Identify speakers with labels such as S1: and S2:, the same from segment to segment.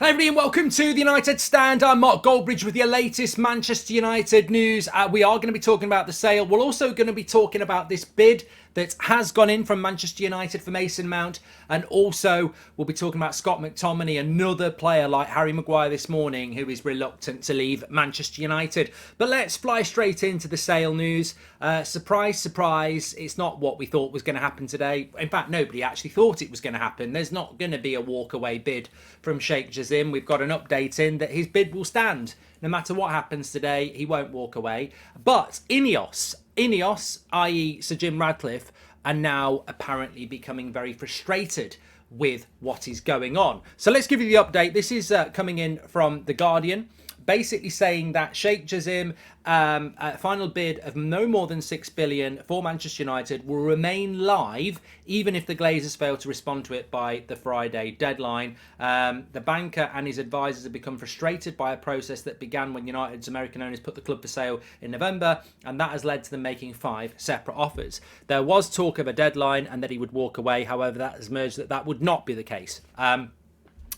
S1: Hello everybody and welcome to the United Stand. I'm Mark Goldbridge with your latest Manchester United news. We are going to be talking about the sale. We're also going to be talking about this bid that has gone in from Manchester United for Mason Mount, and also we'll be talking about Scott McTominay, another player like Harry Maguire this morning who is reluctant to leave Manchester United. But let's fly straight into the sale news. Surprise, surprise, it's not what we thought was going to happen today. In fact, nobody actually thought it was going to happen. There's not going to be a walkaway bid from Sheikh Jassim. We've got an update in that his bid will stand. No matter what happens today, he won't walk away. But Ineos, i.e. Sir Jim Ratcliffe, are now apparently becoming very frustrated with what is going on. So let's give you the update. This is coming in from The Guardian, basically saying that Sheikh Jassim, a final bid of no more than 6 billion for Manchester United, will remain live even if the Glazers fail to respond to it by the Friday deadline. The banker and his advisors have become frustrated by a process that began when United's American owners put the club for sale in November, and that has led to them making 5 separate offers. There was talk of a deadline and that he would walk away. However, that has emerged that that would not be the case.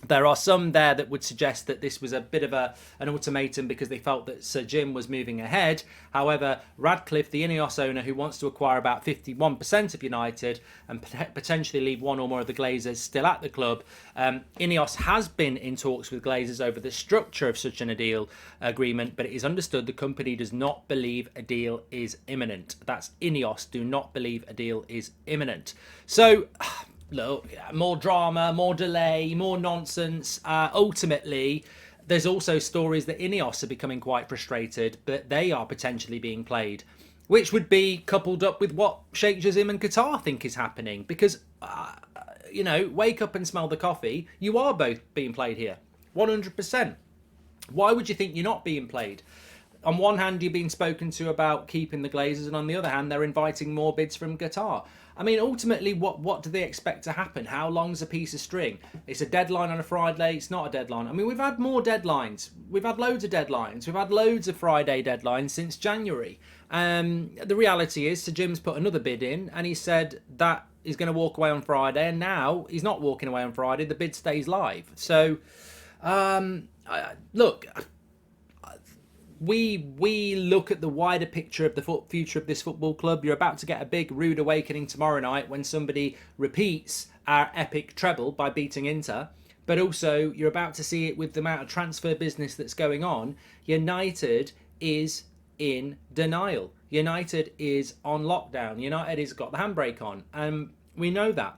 S1: There are some there that would suggest that this was a bit of an ultimatum because they felt that Sir Jim was moving ahead. However, Radcliffe, the Ineos owner who wants to acquire about 51% of United and potentially leave one or more of the Glazers still at the club, Ineos has been in talks with Glazers over the structure of such a deal agreement, but it is understood the company does not believe a deal is imminent. That's Ineos do not believe a deal is imminent. So look, more drama, more delay, more nonsense. Ultimately, there's also stories that Ineos are becoming quite frustrated, but they are potentially being played, which would be coupled up with what Sheikh Jassim and Qatar think is happening. Because, wake up and smell the coffee. You are both being played here, 100%. Why would you think you're not being played? On one hand, you're being spoken to about keeping the Glazers, and on the other hand, they're inviting more bids from Qatar. I mean, ultimately, what do they expect to happen? How long's a piece of string? It's a deadline on a Friday. It's not a deadline. I mean, we've had more deadlines. We've had loads of deadlines. We've had loads of Friday deadlines since January. The reality is, Sir Jim's put another bid in, and he said that he's going to walk away on Friday, and now he's not walking away on Friday. The bid stays live. So, look, we look at the wider picture of the future of this football club. You're about to get a big rude awakening tomorrow night when somebody repeats our epic treble by beating Inter. But also, you're about to see it with the amount of transfer business that's going on. United is in denial. United is on lockdown. United has got the handbrake on. And we know that.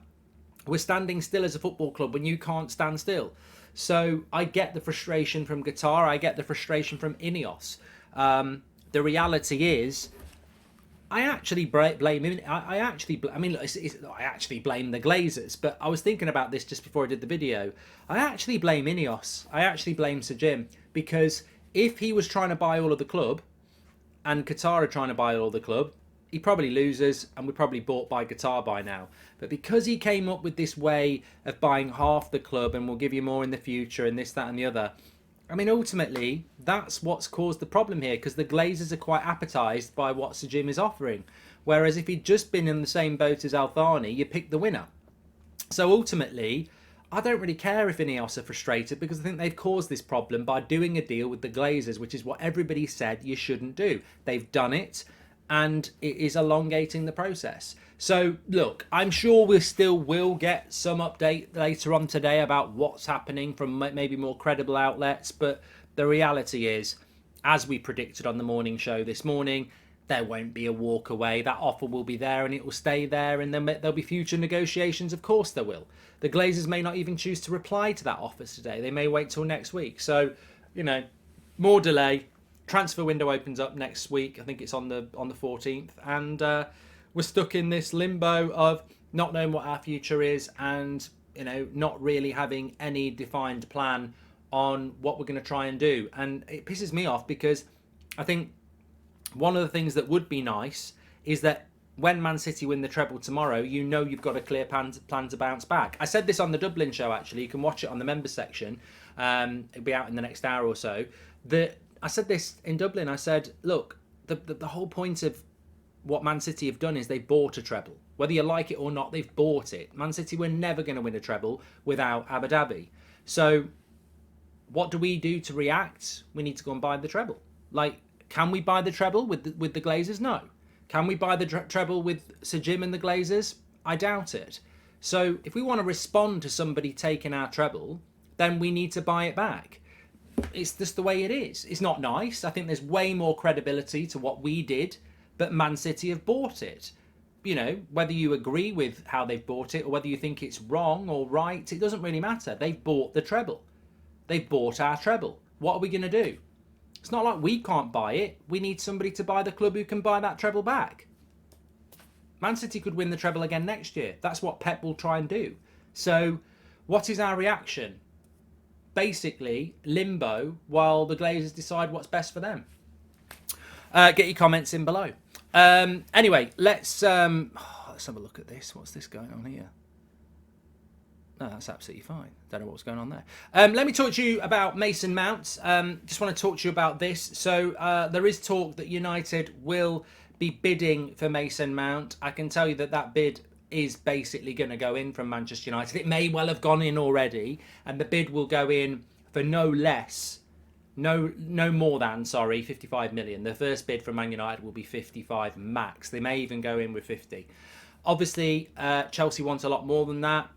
S1: We're standing still as a football club when you can't stand still. So I get the frustration from Qatar. I get the frustration from Ineos. The reality is, I actually blame him. I actually blame the Glazers. But I was thinking about this just before I did the video. I actually blame Ineos. I actually blame Sir Jim, because if he was trying to buy all of the club, and Qatar are trying to buy all of the club, he probably loses and we're probably bought by Qatar by now. But because he came up with this way of buying half the club and we'll give you more in the future and this, that and the other, I mean, ultimately, that's what's caused the problem here, because the Glazers are quite appetised by what Sir Jim is offering. Whereas if he'd just been in the same boat as Al Thani, you pick the winner. So ultimately, I don't really care if Ineos are frustrated, because I think they've caused this problem by doing a deal with the Glazers, which is what everybody said you shouldn't do. They've done it, and it is elongating the process. So, look, I'm sure we still will get some update later on today about what's happening from maybe more credible outlets, but the reality is, as we predicted on the morning show this morning, there won't be a walk away. That offer will be there and it will stay there, and then there'll be future negotiations. Of course there will. The Glazers may not even choose to reply to that offer today. They may wait till next week. So, more delay. Transfer window opens up next week. I think it's on the 14th, and we're stuck in this limbo of not knowing what our future is, and not really having any defined plan on what we're going to try and do. And it pisses me off, because I think one of the things that would be nice is that when Man City win the treble tomorrow, you've got a clear plan to bounce back. I said this on the Dublin show, actually. You can watch it on the members section. It'll be out in the next hour or so. I said this in Dublin. I said, look, the whole point of what Man City have done is they bought a treble. Whether you like it or not, they've bought it. Man City were never going to win a treble without Abu Dhabi. So what do we do to react? We need to go and buy the treble. Like, can we buy the treble with the Glazers? No. Can we buy the treble with Sir Jim and the Glazers? I doubt it. So if we want to respond to somebody taking our treble, then we need to buy it back. It's just the way it is. It's not nice. I think there's way more credibility to what we did, but Man City have bought it. You know, whether you agree with how they've bought it or whether you think it's wrong or right, it doesn't really matter. They've bought the treble. They've bought our treble. What are we going to do? It's not like we can't buy it. We need somebody to buy the club who can buy that treble back. Man City could win the treble again next year. That's what Pep will try and do. So what is our reaction? Basically, limbo while the Glazers decide what's best for them. Get your comments in below. Anyway, let's have a look at this. What's this going on here? No, that's absolutely fine. Don't know what's going on there. Let me talk to you about Mason Mount. Just want to talk to you about this. So there is talk that United will be bidding for Mason Mount. I can tell you that bid is basically going to go in from Manchester United. It may well have gone in already, and the bid will go in for no more than 55 million. The first bid from Man United will be 55 max. They may even go in with 50. Obviously, Chelsea wants a lot more than that.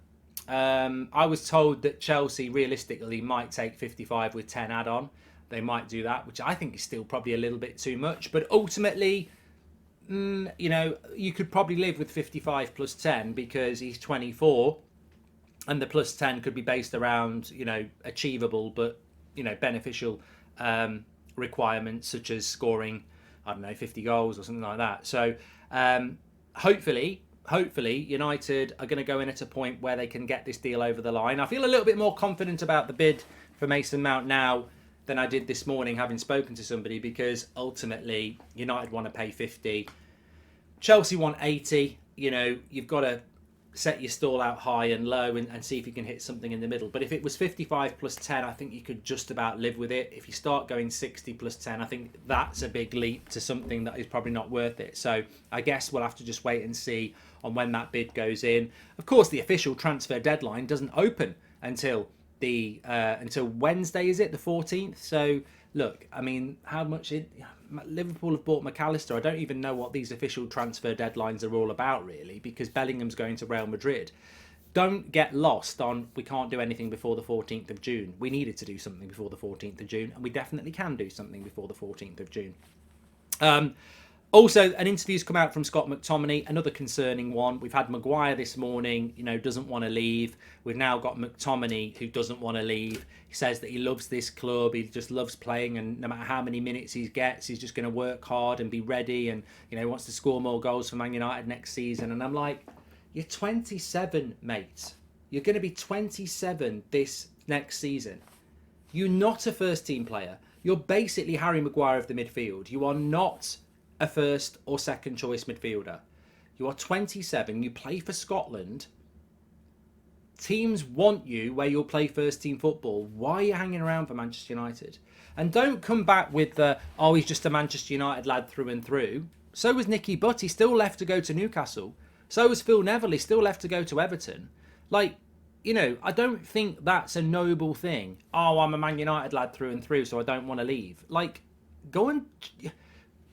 S1: I was told that Chelsea realistically might take 55 with 10 add-on. They might do that, which I think is still probably a little bit too much. But ultimately, you know, you could probably live with 55 plus 10 because he's 24, and the plus 10 could be based around, you know, achievable but, you know, beneficial requirements such as scoring, I don't know, 50 goals or something like that. So hopefully United are going to go in at a point where they can get this deal over the line. I feel a little bit more confident about the bid for Mason Mount now than I did this morning, having spoken to somebody, because ultimately United want to pay 50, Chelsea want 80. You know, you've got to set your stall out high and low and see if you can hit something in the middle. But if it was 55 plus 10, I think you could just about live with it. If you start going 60 plus 10, I think that's a big leap to something that is probably not worth it. So I guess we'll have to just wait and see on when that bid goes in. Of course, the official transfer deadline doesn't open until Wednesday, is it? The 14th. So look, I mean, how much Liverpool have bought McAllister. I don't even know what these official transfer deadlines are all about, really, because Bellingham's going to Real Madrid. Don't get lost on we can't do anything before the 14th of June. We needed to do something before the 14th of June, and we definitely can do something before the 14th of June. Also, an interview's come out from Scott McTominay, another concerning one. We've had Maguire this morning, you know, doesn't want to leave. We've now got McTominay, who doesn't want to leave. He says that he loves this club. He just loves playing, and no matter how many minutes he gets, he's just going to work hard and be ready, and, you know, wants to score more goals for Man United next season. And I'm like, you're 27, mate. You're going to be 27 this next season. You're not a first-team player. You're basically Harry Maguire of the midfield. You are not a first or second choice midfielder. You are 27, you play for Scotland. Teams want you where you'll play first team football. Why are you hanging around for Manchester United? And don't come back with oh, he's just a Manchester United lad through and through. So was Nicky Butt. He still left to go to Newcastle. So was Phil Neville. He still left to go to Everton. Like, you know, I don't think that's a noble thing. Oh, I'm a Man United lad through and through, so I don't want to leave. Like, go and...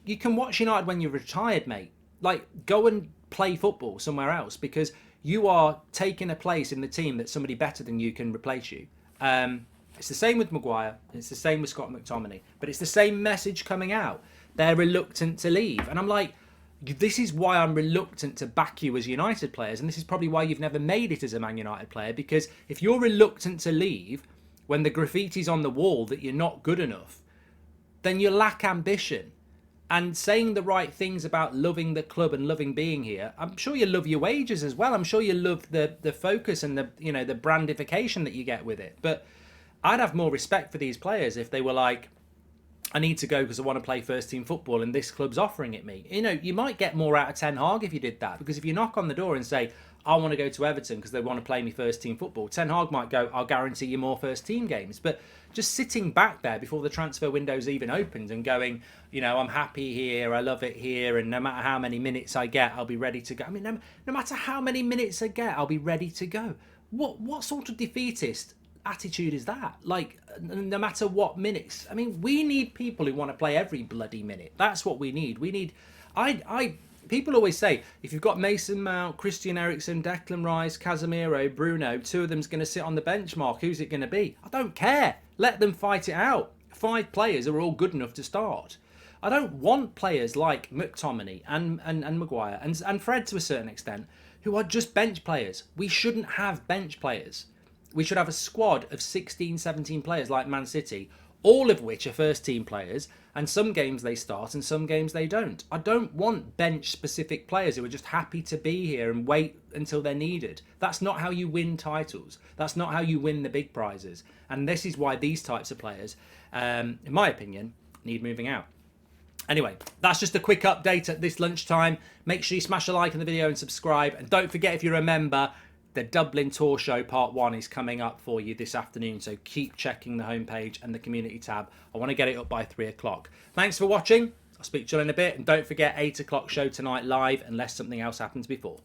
S1: You can watch United when you're retired, mate. Like, go and play football somewhere else, because you are taking a place in the team that somebody better than you can replace you. It's the same with Maguire. It's the same with Scott McTominay. But it's the same message coming out. They're reluctant to leave. And I'm like, this is why I'm reluctant to back you as United players. And this is probably why you've never made it as a Man United player. Because if you're reluctant to leave when the graffiti's on the wall that you're not good enough, then you lack ambition. And saying the right things about loving the club and loving being here, I'm sure you love your wages as well. I'm sure you love the focus and the, you know, the brandification that you get with it. But I'd have more respect for these players if they were like, I need to go because I want to play first team football and this club's offering it me. You know, you might get more out of Ten Hag if you did that, because if you knock on the door and say, I want to go to Everton because they want to play me first team football, Ten Hag might go, I'll guarantee you more first team games. But just sitting back there before the transfer window's even opened and going, you know, I'm happy here, I love it here, and no matter how many minutes I get, I'll be ready to go. I mean, no matter how many minutes I get, I'll be ready to go. What sort of defeatist attitude is that? Like, no matter what minutes. I mean, we need people who want to play every bloody minute. That's what we need. We need. People always say, if you've got Mason Mount, Christian Eriksen, Declan Rice, Casemiro, Bruno, 2 of them's going to sit on the benchmark. Who's it going to be? I don't care. Let them fight it out. 5 players are all good enough to start. I don't want players like McTominay and Maguire and Fred to a certain extent who are just bench players. We shouldn't have bench players. We should have a squad of 16, 17 players like Man City, all of which are first team players, and some games they start and some games they don't. I don't want bench specific players who are just happy to be here and wait until they're needed. That's not how you win titles. That's not how you win the big prizes. And this is why these types of players, in my opinion, need moving out. Anyway, that's just a quick update at this lunchtime. Make sure you smash a like on the video and subscribe. And don't forget, if you're a member, the Dublin Tour Show Part 1 is coming up for you this afternoon. So keep checking the homepage and the community tab. I want to get it up by 3 o'clock. Thanks for watching. I'll speak to you in a bit. And don't forget, 8 o'clock show tonight live, unless something else happens before.